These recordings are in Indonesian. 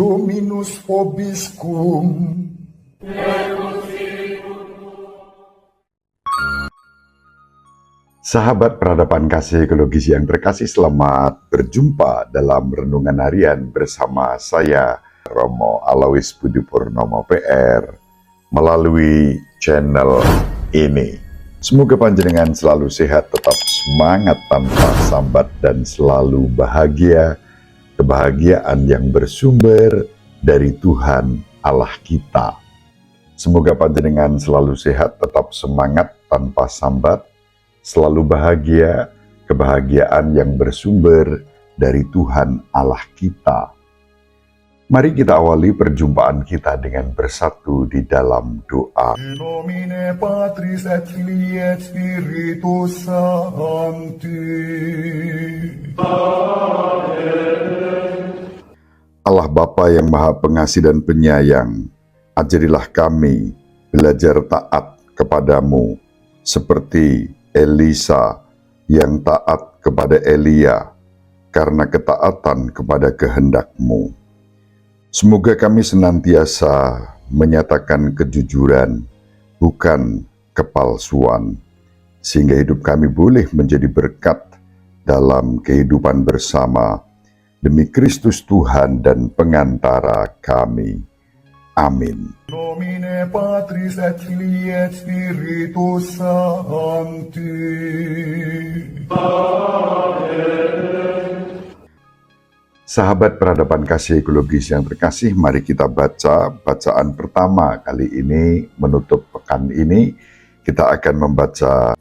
Dominus vobiscum. Sahabat peradaban kasih ekologis yang terkasih, selamat berjumpa dalam Renungan Harian bersama saya, Romo Alois Budi Purnomo PR, melalui channel ini. Semoga panjenengan selalu sehat, tetap semangat tanpa sambat, dan selalu bahagia, kebahagiaan yang bersumber dari Tuhan Allah kita. Semoga panjenengan selalu sehat, tetap semangat tanpa sambat, selalu bahagia, kebahagiaan yang bersumber dari Tuhan Allah kita. Mari kita awali perjumpaan kita dengan bersatu di dalam doa. In nomine Patris et Filii et Spiritus Sancti. Allah Bapa yang Maha Pengasih dan Penyayang, ajarilah kami belajar taat kepadamu, seperti Elisa yang taat kepada Elia, karena ketaatan kepada kehendak-Mu. Semoga kami senantiasa menyatakan kejujuran, bukan kepalsuan, sehingga hidup kami boleh menjadi berkat dalam kehidupan bersama, demi Kristus Tuhan dan pengantara kami. Amin. Nomine Patris et Filii et Spiritus Sancti. Sahabat peradaban kasih ekologis yang terkasih, mari kita baca bacaan pertama kali ini. Menutup pekan ini, kita akan membaca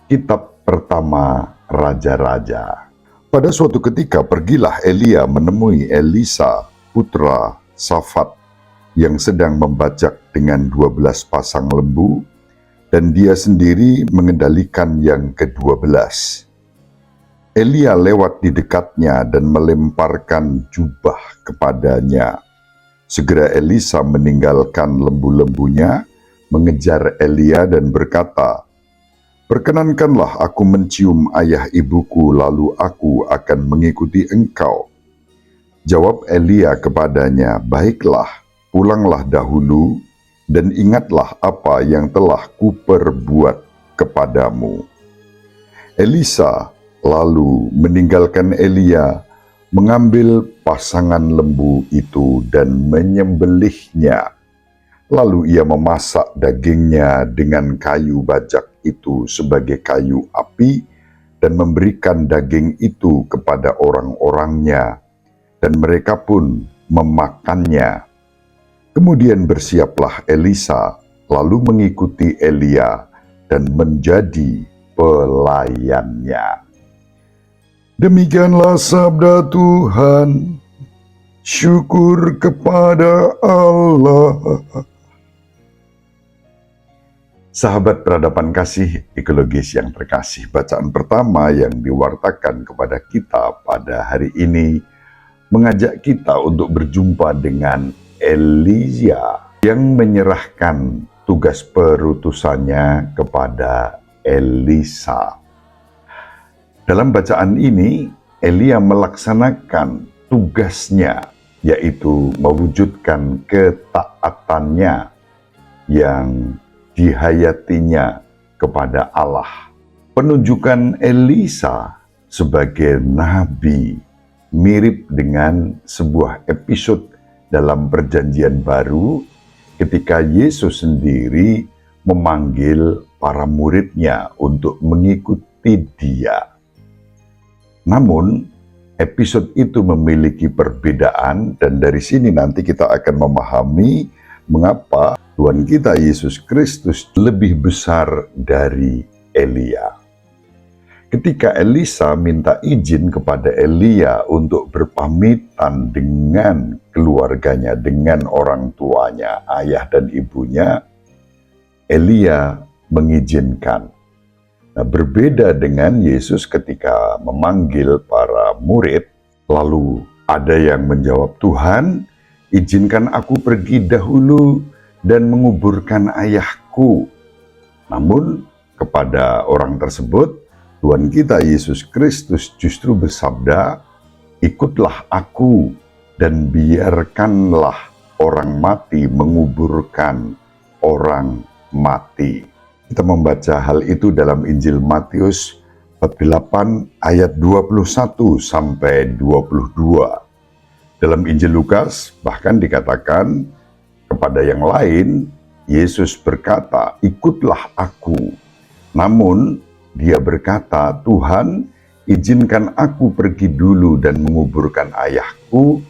kitab pertama Raja-Raja. Pada suatu ketika pergilah Elia menemui Elisa, putra Safat, yang sedang membajak dengan 12 pasang lembu, dan dia sendiri mengendalikan yang ke-12. Elia lewat di dekatnya dan melemparkan jubah kepadanya. Segera Elisa meninggalkan lembu-lembunya, mengejar Elia dan berkata, "Perkenankanlah aku mencium ayah ibuku, lalu aku akan mengikuti engkau." Jawab Elia kepadanya, "Baiklah, pulanglah dahulu, dan ingatlah apa yang telah kuperbuat kepadamu." Elisa lalu meninggalkan Elia, mengambil pasangan lembu itu dan menyembelihnya. Lalu ia memasak dagingnya dengan kayu bajak itu sebagai kayu api, dan memberikan daging itu kepada orang-orangnya, dan mereka pun memakannya. Kemudian bersiaplah Elisa, lalu mengikuti Elia dan menjadi pelayannya. Demikianlah sabda Tuhan. Syukur kepada Allah. Sahabat peradaban kasih ekologis yang terkasih, bacaan pertama yang diwartakan kepada kita pada hari ini mengajak kita untuk berjumpa dengan Elia yang menyerahkan tugas perutusannya kepada Elisa. Dalam bacaan ini, Elia melaksanakan tugasnya, yaitu mewujudkan ketaatannya yang dihayatinya kepada Allah. Penunjukan Elisa sebagai nabi mirip dengan sebuah episode dalam Perjanjian Baru ketika Yesus sendiri memanggil para muridnya untuk mengikuti Dia. Namun, episode itu memiliki perbedaan, dan dari sini nanti kita akan memahami mengapa Tuhan kita Yesus Kristus lebih besar dari Elia. Ketika Elisa minta izin kepada Elia untuk berpamitan dengan keluarganya, dengan orang tuanya, ayah dan ibunya, Elia mengizinkan. Nah, berbeda dengan Yesus ketika memanggil para murid, lalu ada yang menjawab, "Tuhan, izinkan aku pergi dahulu dan menguburkan ayahku." Namun kepada orang tersebut, Tuhan kita Yesus Kristus justru bersabda, "Ikutlah aku dan biarkanlah orang mati menguburkan orang mati. Kita membaca hal itu dalam Injil Matius 48 ayat 21 sampai 22. Dalam Injil Lukas bahkan dikatakan kepada yang lain, Yesus berkata, "Ikutlah aku." Namun dia berkata, "Tuhan, izinkan aku pergi dulu dan menguburkan ayahku."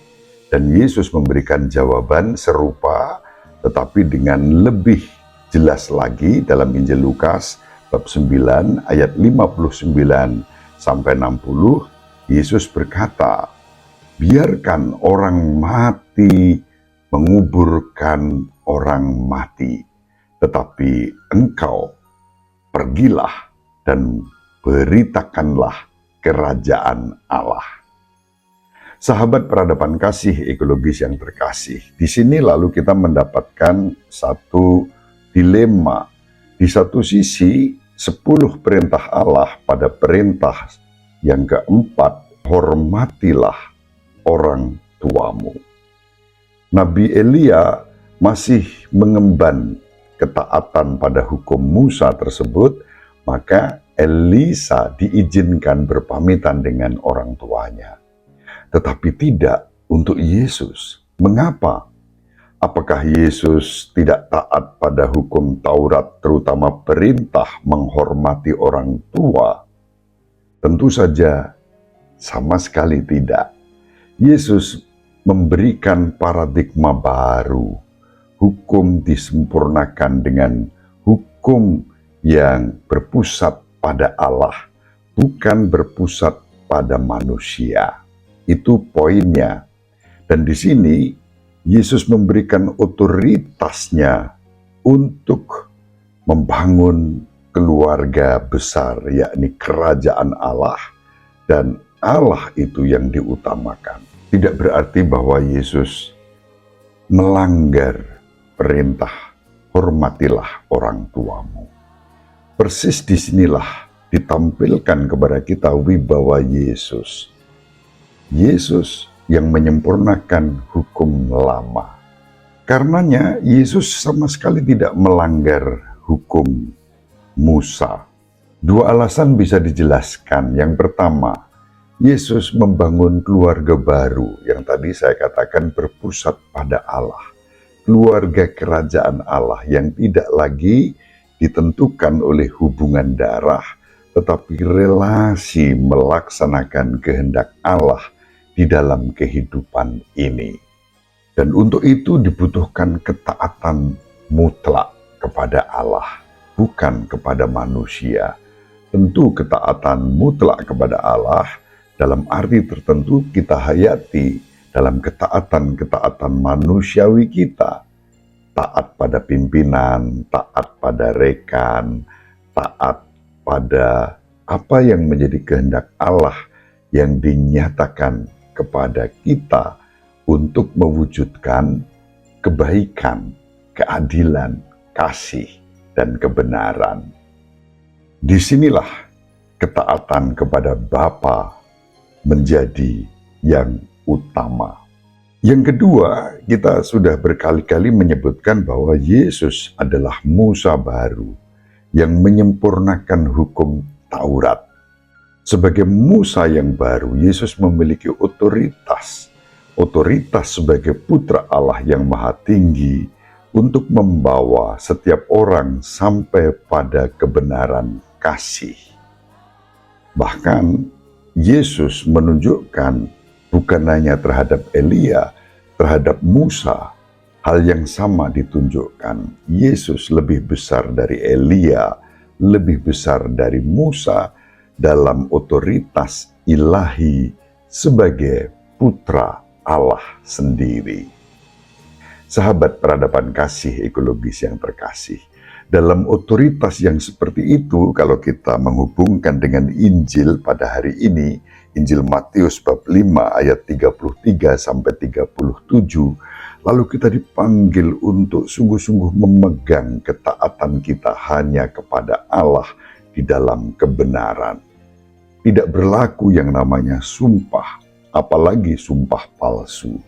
Dan Yesus memberikan jawaban serupa, tetapi dengan lebih jelas lagi dalam Injil Lukas bab 9 ayat 59 sampai 60. Yesus berkata, "Biarkan orang mati menguburkan orang mati, tetapi engkau pergilah dan beritakanlah kerajaan Allah." Sahabat peradaban kasih ekologis yang terkasih, di sini lalu kita mendapatkan satu dilema. Di satu sisi, 10 perintah Allah pada perintah yang keempat, hormatilah orang tuamu. Nabi Elia masih mengemban ketaatan pada hukum Musa tersebut, maka Elisa diizinkan berpamitan dengan orang tuanya. Tetapi tidak untuk Yesus. Mengapa? Apakah Yesus tidak taat pada hukum Taurat, terutama perintah menghormati orang tua? Tentu saja sama sekali tidak. Yesus memberikan paradigma baru. Hukum disempurnakan dengan hukum yang berpusat pada Allah, bukan berpusat pada manusia. Itu poinnya. Dan di sini Yesus memberikan otoritasnya untuk membangun keluarga besar, yakni kerajaan Allah, dan Allah itu yang diutamakan. Tidak berarti bahwa Yesus melanggar perintah hormatilah orang tuamu. Persis disinilah ditampilkan kepada kita wibawa Yesus. Yesus yang menyempurnakan hukum lama. Karenanya Yesus sama sekali tidak melanggar hukum Musa. Dua alasan bisa dijelaskan. Yang pertama, Yesus membangun keluarga baru yang tadi saya katakan berpusat pada Allah. Keluarga kerajaan Allah yang tidak lagi ditentukan oleh hubungan darah, tetapi relasi melaksanakan kehendak Allah di dalam kehidupan ini. Dan untuk itu dibutuhkan ketaatan mutlak kepada Allah, bukan kepada manusia. Tentu ketaatan mutlak kepada Allah dalam arti tertentu kita hayati dalam ketaatan manusiawi kita. Taat pada pimpinan, taat pada rekan, taat pada apa yang menjadi kehendak Allah yang dinyatakan kepada kita untuk mewujudkan kebaikan, keadilan, kasih, dan kebenaran. Disinilah ketaatan kepada Bapa menjadi yang utama. Yang kedua, kita sudah berkali-kali menyebutkan bahwa Yesus adalah Musa baru yang menyempurnakan hukum Taurat. Sebagai Musa yang baru, Yesus memiliki otoritas sebagai putra Allah yang maha tinggi untuk membawa setiap orang sampai pada kebenaran kasih. Bahkan Yesus menunjukkan bukan hanya terhadap Elia, terhadap Musa, hal yang sama ditunjukkan. Yesus lebih besar dari Elia, lebih besar dari Musa dalam otoritas ilahi sebagai putra Allah sendiri. Sahabat peradaban kasih ekologis yang terkasih, dalam otoritas yang seperti itu, kalau kita menghubungkan dengan Injil pada hari ini, Injil Matius bab 5 ayat 33 sampai 37, lalu kita dipanggil untuk sungguh-sungguh memegang ketaatan kita hanya kepada Allah di dalam kebenaran. Tidak berlaku yang namanya sumpah, apalagi sumpah palsu.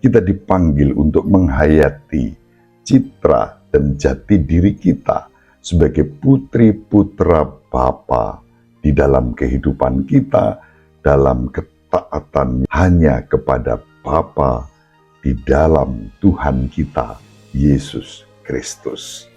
kita dipanggil untuk menghayati citra dan jati diri kita sebagai putri-putra Bapa di dalam kehidupan kita, dalam ketaatan hanya kepada Bapa di dalam Tuhan kita, Yesus Kristus.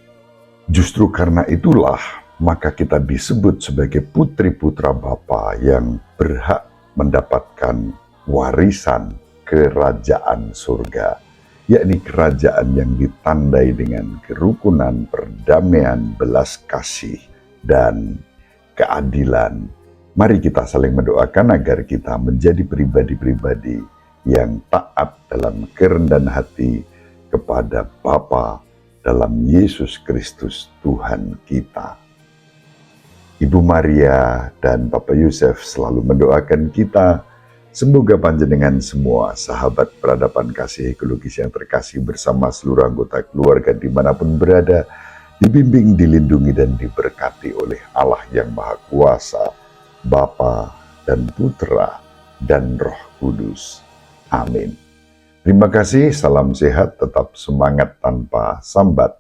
Justru karena itulah, maka kita disebut sebagai putri-putra Bapa yang berhak mendapatkan warisan kerajaan surga, yakni kerajaan yang ditandai dengan kerukunan, perdamaian, belas kasih, dan keadilan. Mari kita saling mendoakan agar kita menjadi pribadi-pribadi yang taat dalam kerendahan hati kepada Bapa dalam Yesus Kristus Tuhan kita. Ibu Maria dan Bapak Yusuf selalu mendoakan kita, semoga panjenengan semua sahabat peradaban kasih ekologis yang terkasih bersama seluruh anggota keluarga dimanapun berada, dibimbing, dilindungi, dan diberkati oleh Allah yang Maha Kuasa, Bapa dan Putra dan Roh Kudus. Amin. Terima kasih, salam sehat, tetap semangat tanpa sambat,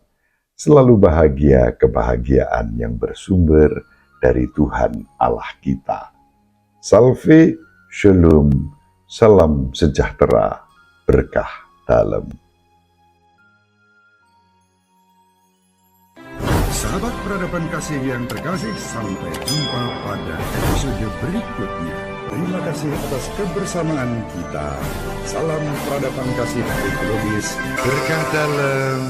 selalu bahagia, kebahagiaan yang bersumber dari Tuhan Allah kita. Salve, shalom, salam sejahtera, berkah dalam. Sahabat peradaban kasih yang terkasih, sampai jumpa pada episode berikutnya. Terima kasih atas kebersamaan kita. Salam peradaban kasih ekologis, berkah dalam.